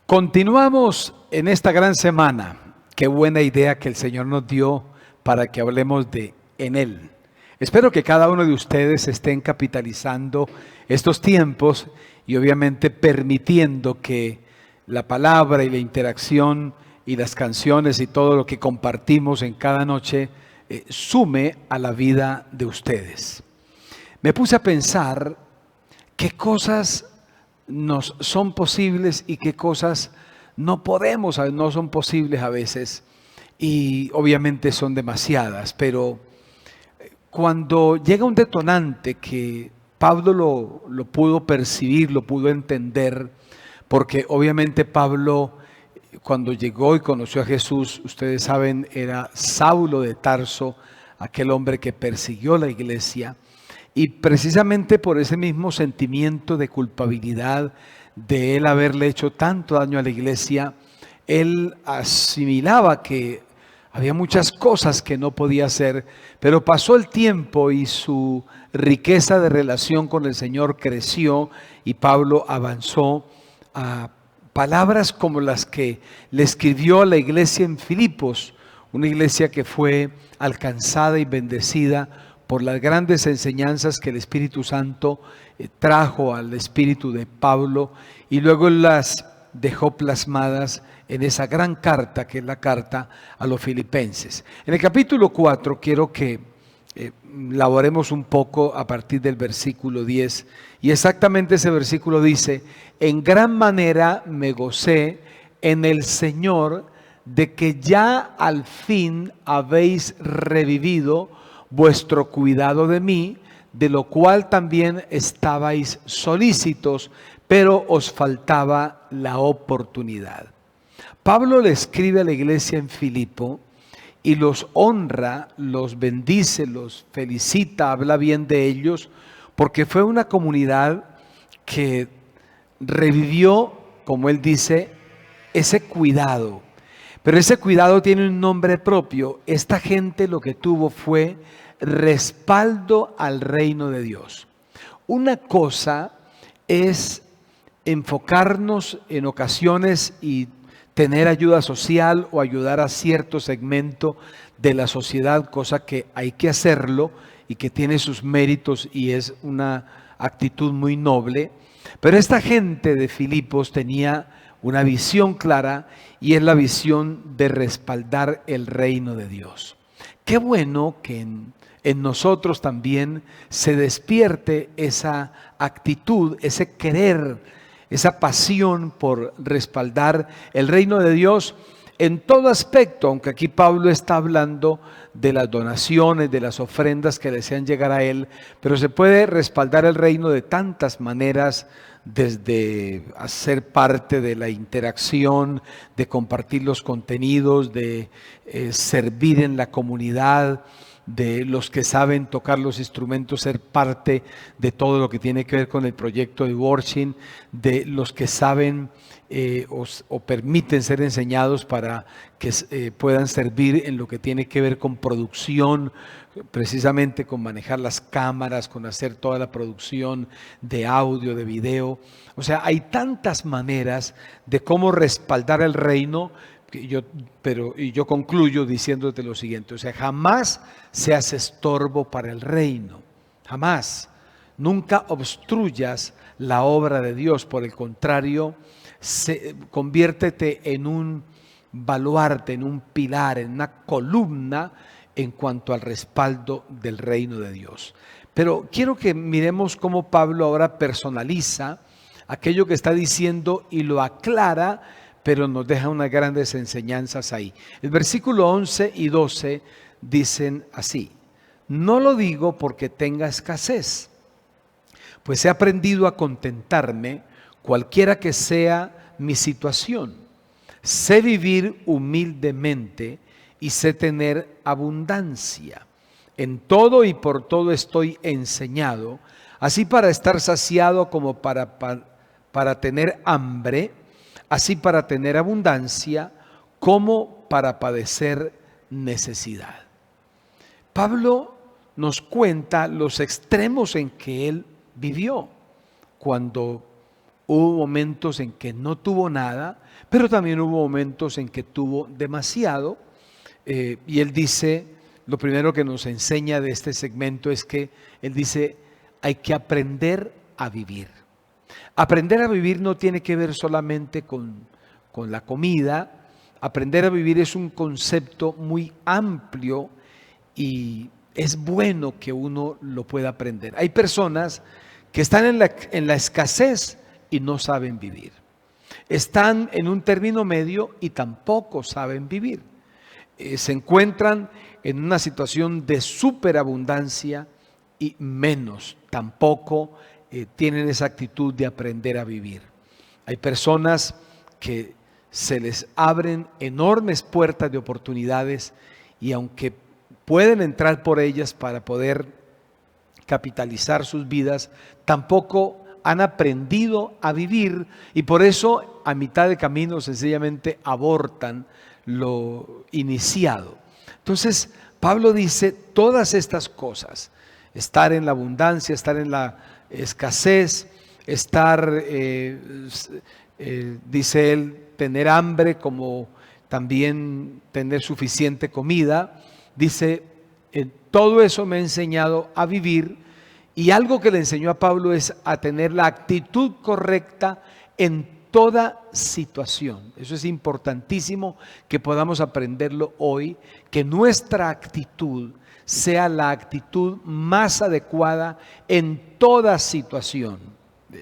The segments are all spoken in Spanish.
Continuamos en esta gran semana. Qué buena idea que el Señor nos dio para que hablemos de en Él. Espero que cada uno de ustedes estén capitalizando estos tiempos y obviamente permitiendo que la palabra y la interacción y las canciones y todo lo que compartimos en cada noche sume a la vida de ustedes. Me puse a pensar qué cosas nos son posibles y qué cosas no podemos, no son posibles a veces, y obviamente son demasiadas, pero cuando llega un detonante que Pablo lo pudo percibir, lo pudo entender, porque obviamente Pablo cuando llegó y conoció a Jesús, ustedes saben, era Saulo de Tarso, aquel hombre que persiguió la iglesia. Y precisamente por ese mismo sentimiento de culpabilidad de él haberle hecho tanto daño a la iglesia, él asimilaba que había muchas cosas que no podía hacer, pero pasó el tiempo y su riqueza de relación con el Señor creció y Pablo avanzó a palabras como las que le escribió a la iglesia en Filipos, una iglesia que fue alcanzada y bendecida por las grandes enseñanzas que el Espíritu Santo trajo al espíritu de Pablo y luego las dejó plasmadas en esa gran carta que es la carta a los filipenses. En el capítulo 4 quiero que laboremos un poco a partir del versículo 10 y exactamente ese versículo dice: en gran manera me gocé en el Señor de que ya al fin habéis revivido vuestro cuidado de mí, de lo cual también estabais solícitos, pero os faltaba la oportunidad. Pablo le escribe a la iglesia en Filipo y los honra, los bendice, los felicita, habla bien de ellos, porque fue una comunidad que revivió, como él dice, ese cuidado. Pero ese cuidado tiene un nombre propio. Esta gente lo que tuvo fue respaldo al reino de Dios. Una cosa es enfocarnos en ocasiones y tener ayuda social o ayudar a cierto segmento de la sociedad, cosa que hay que hacerlo y que tiene sus méritos y es una actitud muy noble. Pero esta gente de Filipos tenía una visión clara y es la visión de respaldar el reino de Dios. Qué bueno que en nosotros también se despierte esa actitud, ese querer, esa pasión por respaldar el reino de Dios en todo aspecto, aunque aquí Pablo está hablando de las donaciones, de las ofrendas que desean llegar a él, pero se puede respaldar el reino de tantas maneras, desde hacer parte de la interacción, de compartir los contenidos, de servir en la comunidad, de los que saben tocar los instrumentos, ser parte de todo lo que tiene que ver con el proyecto de worship, de los que saben o permiten ser enseñados para que puedan servir en lo que tiene que ver con producción, precisamente con manejar las cámaras, con hacer toda la producción de audio, de video. O sea, hay tantas maneras de cómo respaldar el reino. Y yo concluyo diciéndote lo siguiente: o sea, jamás seas estorbo para el reino, jamás, nunca obstruyas la obra de Dios, por el contrario, conviértete en un baluarte, en un pilar, en una columna en cuanto al respaldo del reino de Dios. Pero quiero que miremos cómo Pablo ahora personaliza aquello que está diciendo y lo aclara, pero nos deja unas grandes enseñanzas ahí. El versículo 11 y 12 dicen así: no lo digo porque tenga escasez, pues he aprendido a contentarme cualquiera que sea mi situación. Sé vivir humildemente y sé tener abundancia. En todo y por todo estoy enseñado, así para estar saciado como para tener hambre, así para tener abundancia como para padecer necesidad. Pablo nos cuenta los extremos en que él vivió cuando hubo momentos en que no tuvo nada, pero también hubo momentos en que tuvo demasiado. Y él dice, lo primero que nos enseña de este segmento es que él dice, hay que aprender a vivir. Aprender a vivir no tiene que ver solamente con la comida. Aprender a vivir es un concepto muy amplio y es bueno que uno lo pueda aprender. Hay personas que están en la escasez y no saben vivir. Están en un término medio y tampoco saben vivir. Se encuentran en una situación de superabundancia y menos, tampoco tienen esa actitud de aprender a vivir. Hay personas que se les abren enormes puertas de oportunidades y aunque pueden entrar por ellas para poder capitalizar sus vidas, tampoco han aprendido a vivir y por eso a mitad de camino sencillamente abortan lo iniciado. Entonces Pablo dice todas estas cosas, estar en la abundancia, estar en la escasez, estar, dice él, tener hambre como también tener suficiente comida. Dice, todo eso me ha enseñado a vivir y algo que le enseñó a Pablo es a tener la actitud correcta en toda situación. Eso es importantísimo que podamos aprenderlo hoy, que nuestra actitud sea la actitud más adecuada en toda situación.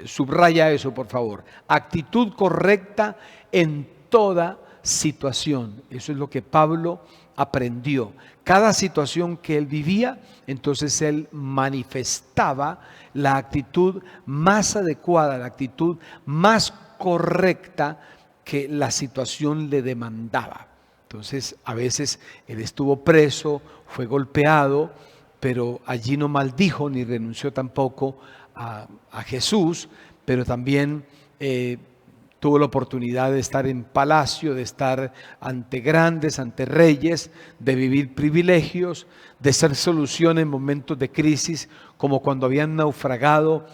Subraya eso, por favor. Actitud correcta en toda situación. Eso es lo que Pablo aprendió. Cada situación que él vivía, entonces él manifestaba la actitud más adecuada, la actitud más correcta que la situación le demandaba. Entonces, a veces él estuvo preso, fue golpeado, pero allí no maldijo ni renunció tampoco a Jesús, pero también tuvo la oportunidad de estar en palacio, de estar ante grandes, ante reyes, de vivir privilegios, de ser solución en momentos de crisis, como cuando habían naufragado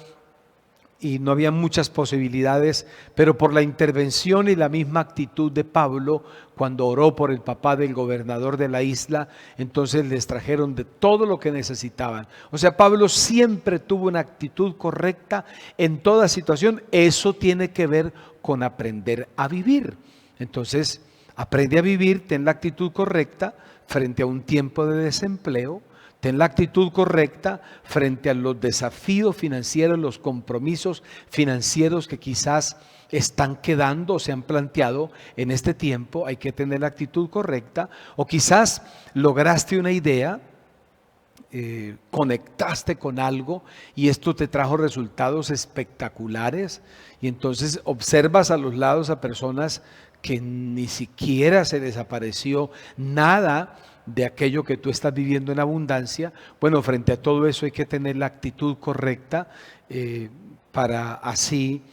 y no había muchas posibilidades, pero por la intervención y la misma actitud de Pablo, cuando oró por el papá del gobernador de la isla, entonces les trajeron de todo lo que necesitaban. O sea, Pablo siempre tuvo una actitud correcta en toda situación. Eso tiene que ver con aprender a vivir. Entonces, aprende a vivir, ten la actitud correcta frente a un tiempo de desempleo. Ten la actitud correcta frente a los desafíos financieros, los compromisos financieros que quizás están quedando o se han planteado en este tiempo. Hay que tener la actitud correcta. O quizás lograste una idea, conectaste con algo y esto te trajo resultados espectaculares. Y entonces observas a los lados a personas que ni siquiera se les apareció nada de aquello que tú estás viviendo en abundancia. Bueno, frente a todo eso hay que tener la actitud correcta para así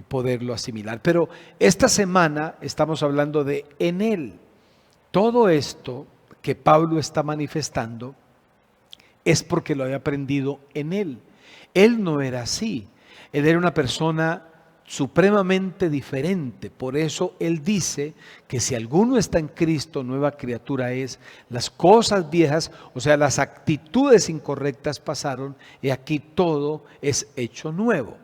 poderlo asimilar. Pero esta semana estamos hablando de en Él. Todo esto que Pablo está manifestando es porque lo había aprendido en Él. Él no era así. Él era una persona supremamente diferente. Por eso él dice que si alguno está en Cristo, nueva criatura es. Las cosas viejas, o sea, las actitudes incorrectas pasaron y aquí todo es hecho nuevo.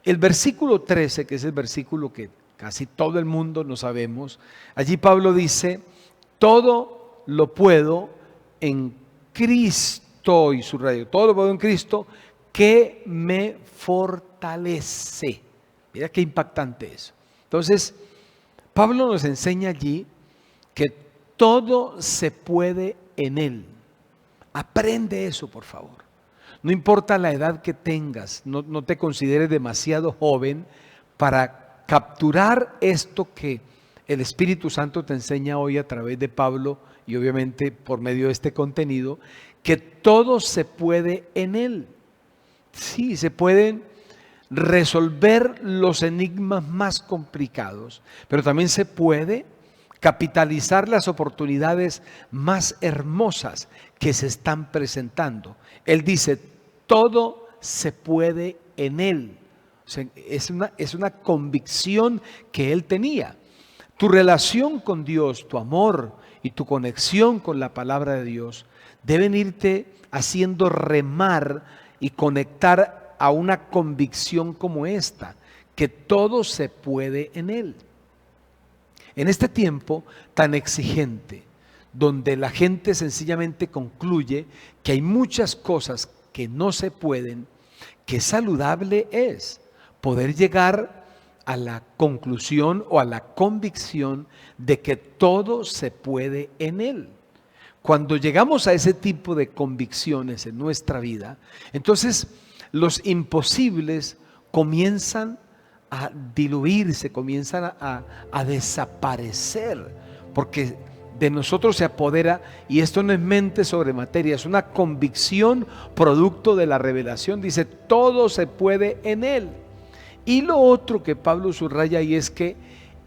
El versículo 13, que es el versículo que casi todo el mundo no sabemos, allí Pablo dice, todo lo puedo en Cristo, y subrayo, todo lo puedo en Cristo que me fortalece. Mira qué impactante eso. Entonces, Pablo nos enseña allí que todo se puede en Él. Aprende eso, por favor. No importa la edad que tengas, no te consideres demasiado joven para capturar esto que el Espíritu Santo te enseña hoy a través de Pablo y obviamente por medio de este contenido, que todo se puede en Él. Sí, se pueden resolver los enigmas más complicados, pero también se puede capitalizar las oportunidades más hermosas que se están presentando. Él dice, todo se puede en Él. O sea, es una convicción que él tenía. Tu relación con Dios, tu amor y tu conexión con la palabra de Dios deben irte haciendo remar y conectar a una convicción como esta, que todo se puede en Él. En este tiempo tan exigente, donde la gente sencillamente concluye que hay muchas cosas que no se pueden, qué saludable es poder llegar a la conclusión o a la convicción de que todo se puede en Él. Cuando llegamos a ese tipo de convicciones en nuestra vida, entonces los imposibles comienzan a diluirse, comienzan a desaparecer, porque de nosotros se apodera, y esto no es mente sobre materia, es una convicción producto de la revelación. Dice, todo se puede en Él. Y lo otro que Pablo subraya ahí es que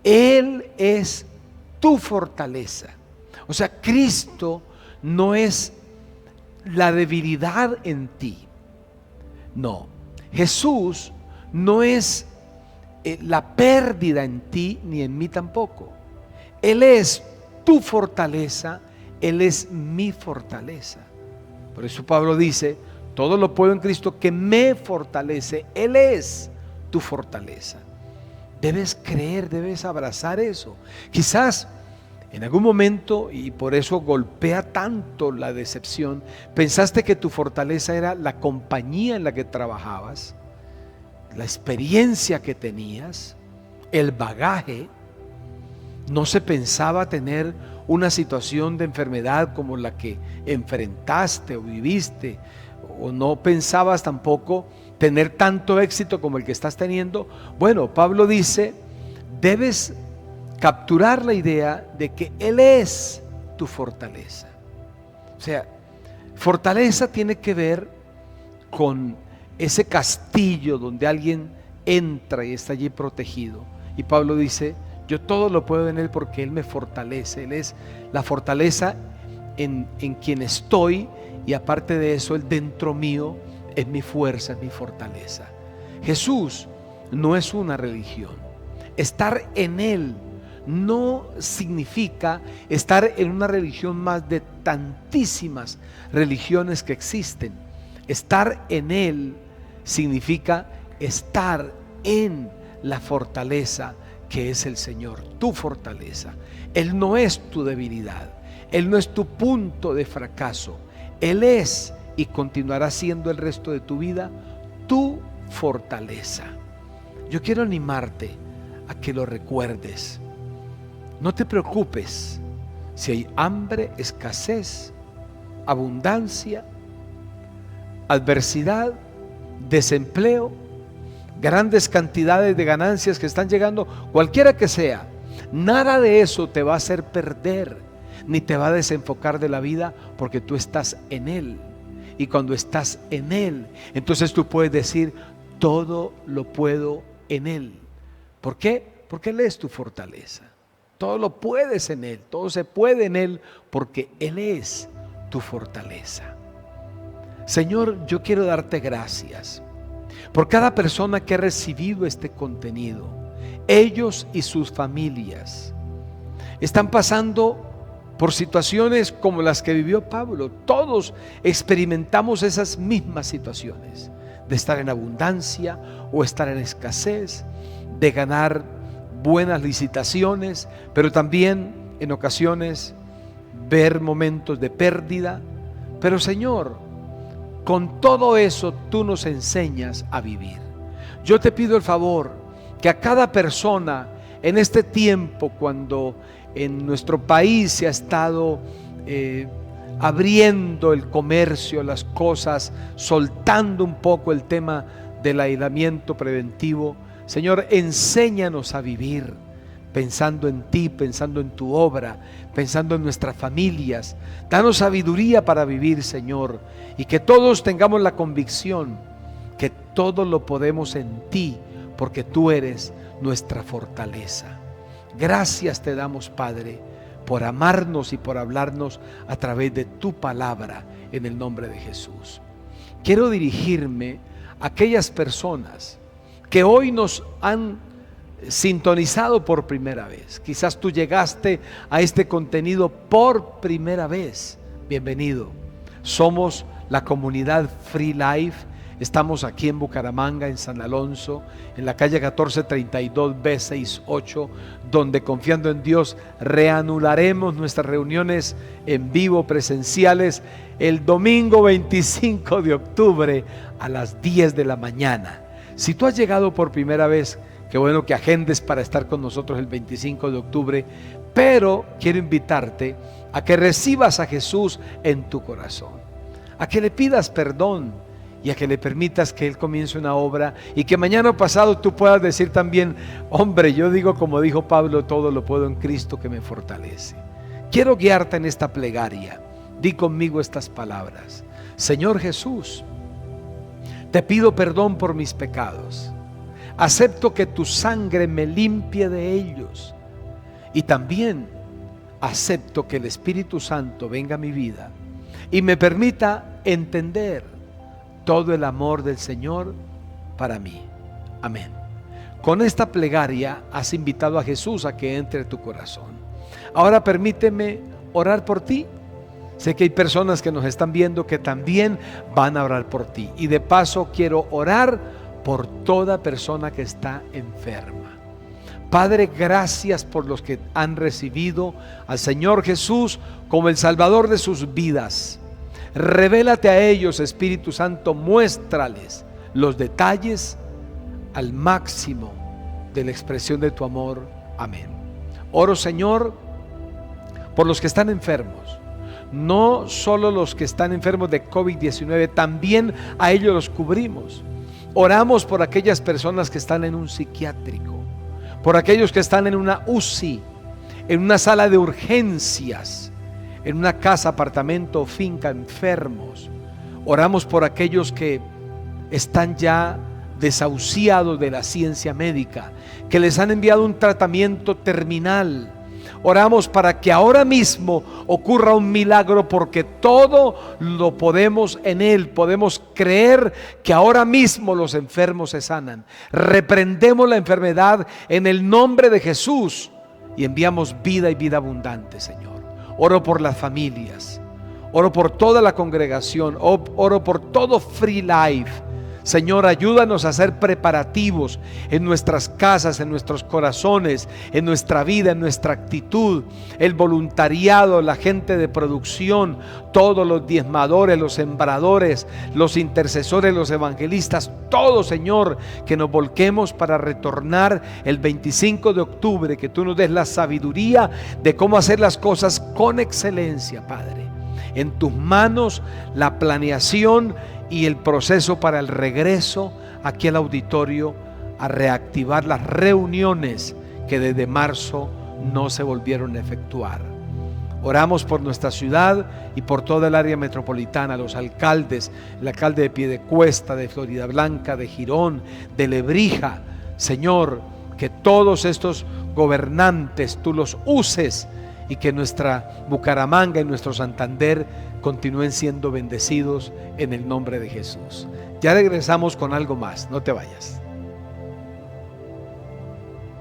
Él es tu fortaleza. O sea, Cristo no es la debilidad en ti. No, Jesús no es la pérdida en ti ni en mí tampoco. Él es tu fortaleza, Él es mi fortaleza. Por eso Pablo dice, todo lo puedo en Cristo que me fortalece. Él es tu fortaleza. Debes creer, debes abrazar eso. Quizás en algún momento, y por eso golpea tanto la decepción, pensaste que tu fortaleza era la compañía en la que trabajabas, la experiencia que tenías, el bagaje. No se pensaba tener una situación de enfermedad como la que enfrentaste o viviste, o no pensabas tampoco tener tanto éxito como el que estás teniendo. Bueno, Pablo dice, debes capturar la idea de que Él es tu fortaleza. O sea, fortaleza tiene que ver con ese castillo donde alguien entra y está allí protegido. Y Pablo dice, yo todo lo puedo en Él porque Él me fortalece. Él es la fortaleza en quien estoy, y aparte de eso, Él dentro mío es mi fuerza, es mi fortaleza. Jesús no es una religión. Estar en Él no significa estar en una religión más de tantísimas religiones que existen. Estar en Él significa estar en la fortaleza que es el Señor, tu fortaleza. Él no es tu debilidad, Él no es tu punto de fracaso. Él es y continuará siendo el resto de tu vida tu fortaleza. Yo quiero animarte a que lo recuerdes. No te preocupes si hay hambre, escasez, abundancia, adversidad, desempleo, grandes cantidades de ganancias que están llegando, cualquiera que sea. Nada de eso te va a hacer perder, ni te va a desenfocar de la vida, porque tú estás en Él. Y cuando estás en Él, entonces tú puedes decir, todo lo puedo en Él. ¿Por qué? Porque Él es tu fortaleza. Todo lo puedes en Él, todo se puede en Él, porque Él es tu fortaleza. Señor, yo quiero darte gracias por cada persona que ha recibido este contenido. Ellos y sus familias están pasando por situaciones como las que vivió Pablo. Todos experimentamos esas mismas situaciones, de estar en abundancia o estar en escasez, de ganar buenas licitaciones, pero también en ocasiones ver momentos de pérdida. Pero Señor, con todo eso tú nos enseñas a vivir. Yo te pido el favor que a cada persona en este tiempo, cuando en nuestro país se ha estado abriendo el comercio, las cosas, soltando un poco el tema del aislamiento preventivo, Señor, enséñanos a vivir pensando en ti, pensando en tu obra, pensando en nuestras familias. Danos sabiduría para vivir, Señor, y que todos tengamos la convicción que todo lo podemos en ti, porque tú eres nuestra fortaleza. Gracias te damos, Padre, por amarnos y por hablarnos a través de tu palabra, en el nombre de Jesús. Quiero dirigirme a aquellas personas que hoy nos han sintonizado por primera vez. Quizás tú llegaste a este contenido por primera vez. Bienvenido. Somos la comunidad Free Life. Estamos aquí en Bucaramanga, en San Alonso, en la calle 1432 B68, donde, confiando en Dios, reanudaremos nuestras reuniones en vivo presenciales el domingo 25 de octubre a las 10 de la mañana. Si tú has llegado por primera vez, qué bueno que agendes para estar con nosotros el 25 de octubre, pero quiero invitarte a que recibas a Jesús en tu corazón, a que le pidas perdón y a que le permitas que Él comience una obra, y que mañana pasado tú puedas decir también: hombre, yo digo como dijo Pablo, todo lo puedo en Cristo que me fortalece. Quiero guiarte en esta plegaria. Di conmigo estas palabras: Señor Jesús, te pido perdón por mis pecados. Acepto que tu sangre me limpie de ellos, y también acepto que el Espíritu Santo venga a mi vida y me permita entender todo el amor del Señor para mí. Amén. Con esta plegaria has invitado a Jesús a que entre en tu corazón. Ahora permíteme orar por ti. Sé que hay personas que nos están viendo que también van a orar por ti. Y de paso quiero orar por toda persona que está enferma. Padre, gracias por los que han recibido al Señor Jesús como el Salvador de sus vidas. Revélate a ellos, Espíritu Santo, muéstrales los detalles al máximo de la expresión de tu amor. Amén. Oro, Señor, por los que están enfermos. No solo los que están enfermos de COVID-19, también a ellos los cubrimos. Oramos por aquellas personas que están en un psiquiátrico, por aquellos que están en una UCI, en una sala de urgencias, en una casa, apartamento o finca, enfermos. Oramos por aquellos que están ya desahuciados de la ciencia médica, que les han enviado un tratamiento terminal. Oramos para que ahora mismo ocurra un milagro, porque todo lo podemos en Él. Podemos creer que ahora mismo los enfermos se sanan. Reprendemos la enfermedad en el nombre de Jesús y enviamos vida y vida abundante, Señor. Oro por las familias, oro por toda la congregación, oro por todo Free Life. Señor, ayúdanos a hacer preparativos en nuestras casas, en nuestros corazones, en nuestra vida, en nuestra actitud. El voluntariado, la gente de producción, todos los diezmadores, los sembradores, los intercesores, los evangelistas, todo, Señor, que nos volquemos para retornar el 25 de octubre, que tú nos des la sabiduría de cómo hacer las cosas con excelencia, Padre. En tus manos la planeación y el proceso para el regreso aquí al auditorio, a reactivar las reuniones que desde marzo no se volvieron a efectuar. Oramos por nuestra ciudad y por toda el área metropolitana, los alcaldes, el alcalde de Piedecuesta, de Floridablanca, de Girón, de Lebrija. Señor, que todos estos gobernantes tú los uses y que nuestra Bucaramanga y nuestro Santander continúen siendo bendecidos en el nombre de Jesús. Ya regresamos con algo más, no te vayas.